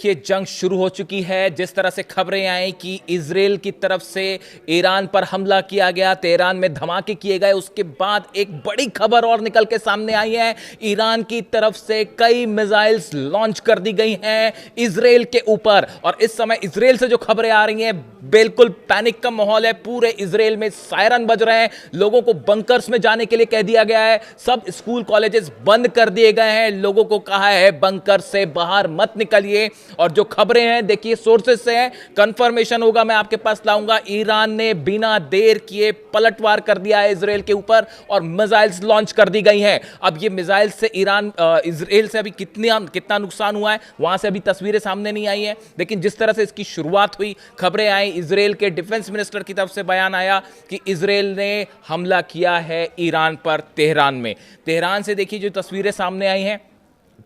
देखिए जंग शुरू हो चुकी है। जिस तरह से खबरें आई कि इजराइल की तरफ से ईरान पर हमला किया गया, तेहरान में धमाके किए गए, उसके बाद एक बड़ी खबर और निकल के सामने आई है। ईरान की तरफ से कई मिसाइल्स लॉन्च कर दी गई हैं इजराइल के ऊपर। और इस समय इजराइल से जो खबरें आ रही हैं, बिल्कुल पैनिक का माहौल है। पूरे इजराइल में सायरन बज रहे हैं, लोगों को बंकर्स में जाने के लिए कह दिया गया है। सब स्कूल कॉलेजेस बंद कर दिए गए हैं, लोगों को कहा है बंकर से बाहर मत निकलिए। और जो खबरें हैं देखिए सोर्सेज से हैं, कंफर्मेशन होगा मैं आपके पास लाऊंगा। ईरान ने बिना देर किए पलटवार कर दिया है इजराइल के ऊपर और मिसाइल्स लॉन्च कर दी गई हैं। अब ये मिसाइल से इजराइल से अभी कितना नुकसान हुआ है वहां से अभी तस्वीरें सामने नहीं आई है, लेकिन जिस तरह से इसकी शुरुआत हुई, खबरें आई, इजराइल के डिफेंस मिनिस्टर की तरफ से बयान आया कि इजराइल ने हमला किया है ईरान पर तेहरान में। तेहरान से देखिए जो तस्वीरें सामने आई हैं,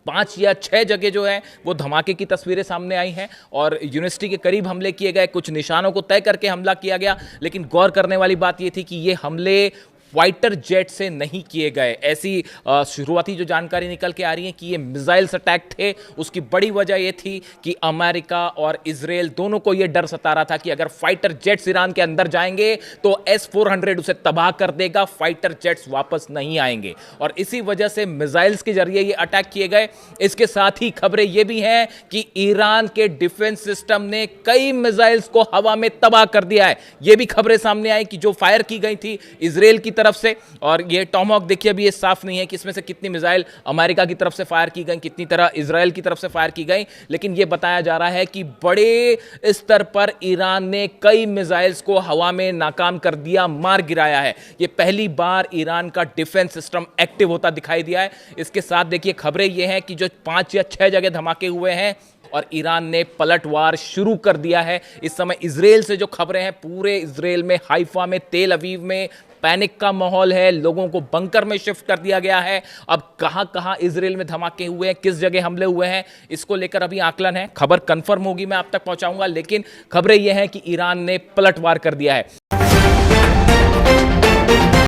5 या 6 जगह जो है वो धमाके की तस्वीरें सामने आई हैं और यूनिवर्सिटी के करीब हमले किए गए, कुछ निशानों को तय करके हमला किया गया। लेकिन गौर करने वाली बात यह थी कि ये हमले फाइटर जेट से नहीं किए गए। ऐसी शुरुआती जो जानकारी निकल के आ रही है कि ये मिसाइल्स अटैक थे। उसकी बड़ी वजह यह थी कि अमेरिका और इजराइल दोनों को यह डर सता रहा था कि अगर फाइटर जेट्स ईरान के अंदर जाएंगे तो S-400 उसे तबाह कर देगा, फाइटर जेट्स वापस नहीं आएंगे। और इसी वजह से मिसाइल्स के जरिए ये अटैक किए गए। इसके साथ ही खबरें यह भी हैं कि ईरान के डिफेंस सिस्टम ने कई मिसाइल्स को हवा में तबाह कर दिया है। यह भी खबरें सामने आई कि जो फायर की गई थी इजराइल की तरफ से, और ये टॉमहॉक देखिए अभी ये साफ नहीं है कि इसमें से कितनी मिसाइल अमेरिका की तरफ से फायर की गई, कितनी तरह इजराइल की तरफ से फायर की गई। लेकिन ये बताया जा रहा है कि बड़े स्तर पर ईरान ने कई मिसाइल्स को हवा में नाकाम कर दिया, मार गिराया है। ये पहली बार ईरान का डिफेंस सिस्टम एक्टिव होता दिखाई दिया है। इसके साथ देखिए खबरें ये हैं कि जो 5 या 6 जगह धमाके हुए हैं और ईरान ने पलटवार शुरू कर दिया है। इस समय इजराइल से जो खबरें हैं, पूरे इजराइल में, हाइफा में, तेल अवीव में पैनिक का माहौल है, लोगों को बंकर में शिफ्ट कर दिया गया है। अब कहां कहां इजराइल में धमाके हुए हैं, किस जगह हमले हुए हैं, इसको लेकर अभी आकलन है। खबर कंफर्म होगी मैं आप तक पहुंचाऊंगा, लेकिन खबरें यह हैं कि ईरान ने पलटवार कर दिया है।